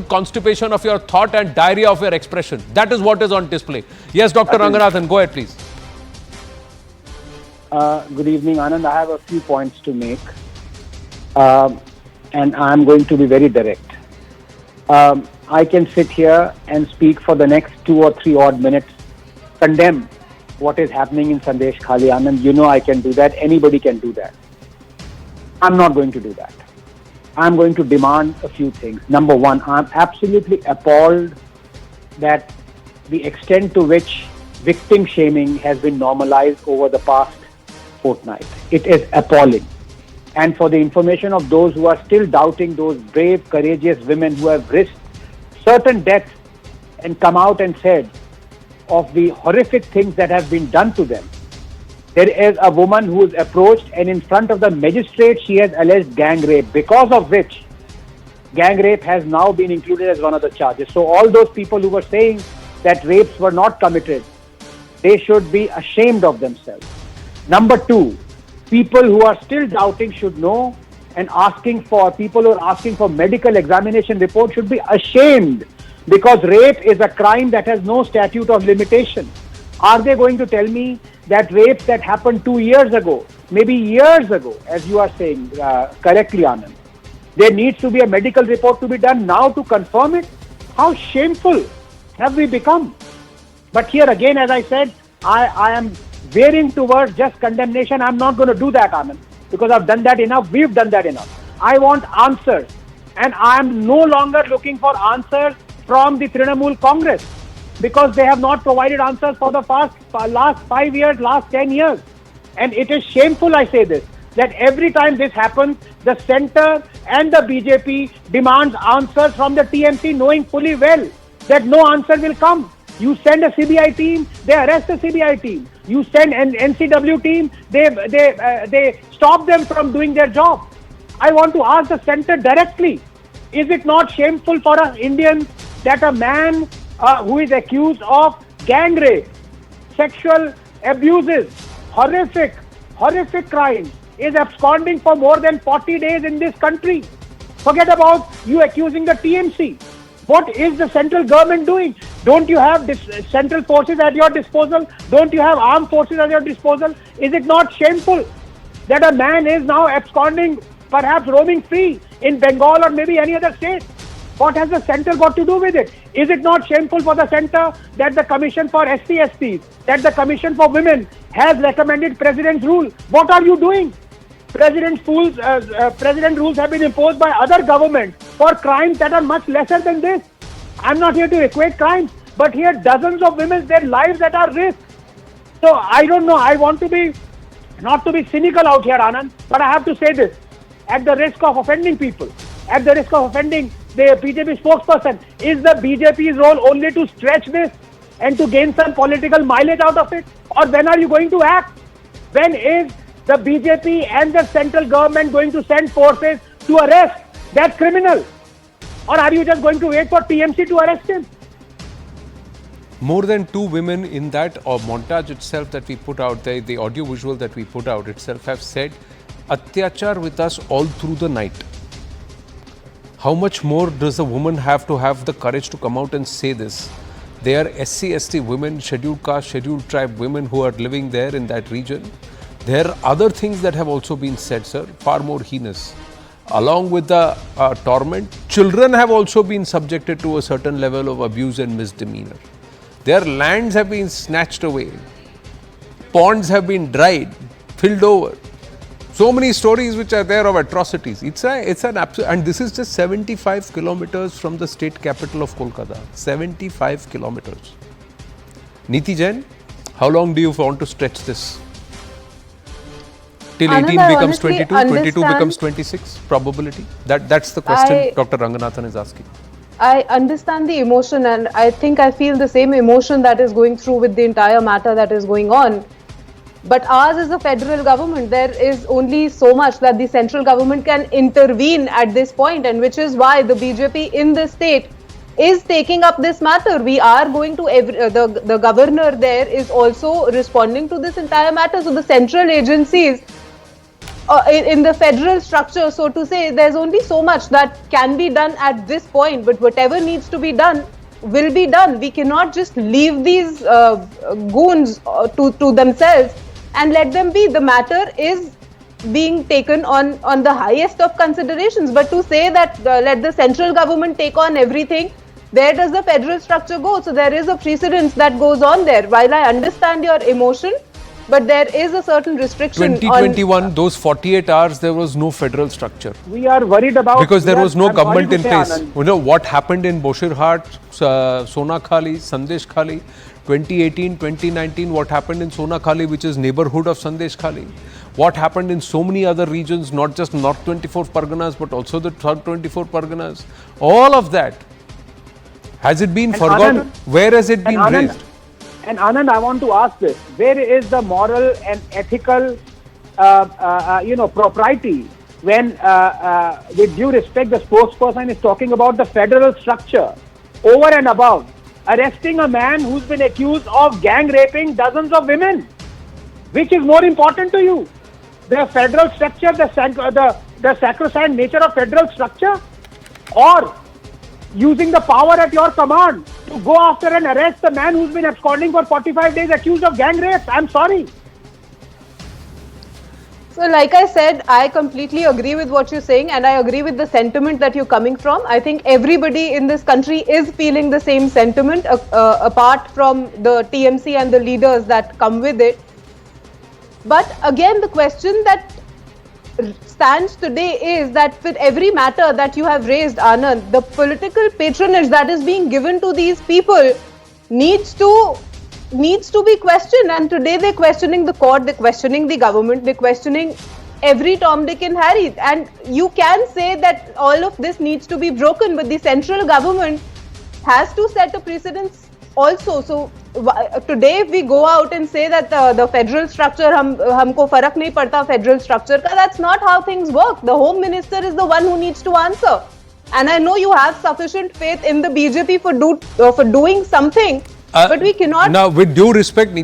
constipation of your thought and diarrhea of your expression. That is what is on display. Yes, Dr. Ranganathan, go ahead, please. Good evening, Anand. I have a few points to make, and I'm going to be very direct. I can sit here and speak for the next 2 or 3 odd minutes, condemn what is happening in Sandeshkhali. Anand, you know I can do that. Anybody can do that. I'm not going to do that. I'm going to demand a few things. Number one, I'm absolutely appalled that the extent to which victim shaming has been normalized over the past fortnight. It is appalling. And for the information of those who are still doubting those brave, courageous women who have risked certain deaths and come out and said of the horrific things that have been done to them. There is a woman who is approached and in front of the magistrate she has alleged gang rape, because of which gang rape has now been included as one of the charges. So all those people who were saying that rapes were not committed, they should be ashamed of themselves. Number two, people who are still doubting should know, and people who are asking for medical examination report should be ashamed, because rape is a crime that has no statute of limitation. Are they going to tell me that rapes that happened 2 years ago, maybe years ago, as you are saying correctly, Anand, there needs to be a medical report to be done now to confirm it? How shameful have we become? But here again, as I said, I am veering towards just condemnation. I'm not going to do that, Anand, because I've done that enough. We've done that enough. I want answers, and I am no longer looking for answers from the Trinamool Congress, because they have not provided answers for the last 5 years, last 10 years. And it is shameful, I say this, that every time this happens, the centre and the BJP demands answers from the TMC, knowing fully well that no answer will come. You send a CBI team, they arrest the CBI team. You send an NCW team, they stop them from doing their job. I want to ask the centre directly, is it not shameful for us Indians that a man who is accused of gang rape, sexual abuses, horrific crimes, is absconding for more than 40 days in this country? Forget about you accusing the TMC. What is the central government doing? Don't you have central forces at your disposal? Don't you have armed forces at your disposal? Is it not shameful that a man is now absconding, perhaps roaming free in Bengal or maybe any other state? What has the centre got to do with it? Is it not shameful for the centre that the Commission for SC/STs, that the Commission for Women has recommended President's rule? What are you doing? President rules have been imposed by other governments for crimes that are much lesser than this. I'm not here to equate crimes, but here dozens of women, their lives at are risk. So I don't know. I want to be, not to be cynical out here, Anand, but I have to say this, at the risk of offending people, at the risk of offending the BJP spokesperson. Is the BJP's role only to stretch this and to gain some political mileage out of it? Or when are you going to act? When is the BJP and the central government going to send forces to arrest that criminal? Or are you just going to wait for TMC to arrest him? More than 2 women in that montage itself that we put out there, the audio visual that we put out itself, have said, "Atyachar with us all through the night." How much more does a woman have to have the courage to come out and say this? They are SC/ST women, scheduled caste, scheduled tribe women who are living there in that region. There are other things that have also been said, sir, far more heinous. Along with the torment, children have also been subjected to a certain level of abuse and misdemeanor. Their lands have been snatched away. Ponds have been dried, filled over. So many stories which are there of atrocities. It's an absolute, and this is just 75 kilometers from the state capital of Kolkata. 75 kilometers. Niti Jain, how long do you want to stretch this? Till 18 becomes 22, 22 becomes 26, probability? That's the question Dr. Ranganathan is asking. I understand the emotion, and I think I feel the same emotion that is going through with the entire matter that is going on. But ours is a federal government. There is only so much that the central government can intervene at this point, and which is why the BJP in the state is taking up this matter. We are going to, the governor there is also responding to this entire matter. So the central agencies in the federal structure, so to say, there's only so much that can be done at this point, but whatever needs to be done will be done. We cannot just leave these goons to themselves and let them be. The matter is being taken on the highest of considerations, but to say that let the central government take on everything, where does the federal structure go? So there is a precedence that goes on there. While I understand your emotion, but there is a certain restriction. 2021, those 48 hours, there was no federal structure. We are worried about... Because there was no I'm sorry government to in say, place. Anand. You know what happened in Boshirhat, Sandeshkhali, Sandeshkhali, 2018, 2019, what happened in Sandeshkhali, which is neighborhood of Sandeshkhali. What happened in so many other regions, not just North 24 Parganas, but also the South 24 Parganas. All of that. Has it been forgotten? Anand, Where has it been raised? And Anand, I want to ask this: where is the moral and ethical, propriety when, with due respect, the spokesperson is talking about the federal structure over and above arresting a man who's been accused of gang raping dozens of women? Which is more important to you? The federal structure, the sacrosanct nature of federal structure, or using the power at your command to go after and arrest the man who's been absconding for 45 days accused of gang rape? I'm sorry. So like I said, I completely agree with what you're saying, and I agree with the sentiment that you're coming from. I think everybody in this country is feeling the same sentiment, apart from the TMC and the leaders that come with it. But again, the question that stands today is that with every matter that you have raised, Anand, the political patronage that is being given to these people needs to be questioned. And today they're questioning the court, they're questioning the government, they're questioning every Tom, Dick and Harry. And you can say that all of this needs to be broken, but the central government has to set a precedence also. So today if we go out and say that the federal structure, humko farak nahi padta federal structure ka, that's not how things work. The Home Minister is the one who needs to answer. And I know you have sufficient faith in the BJP for doing something, but we cannot... Now, with due respect, Niti,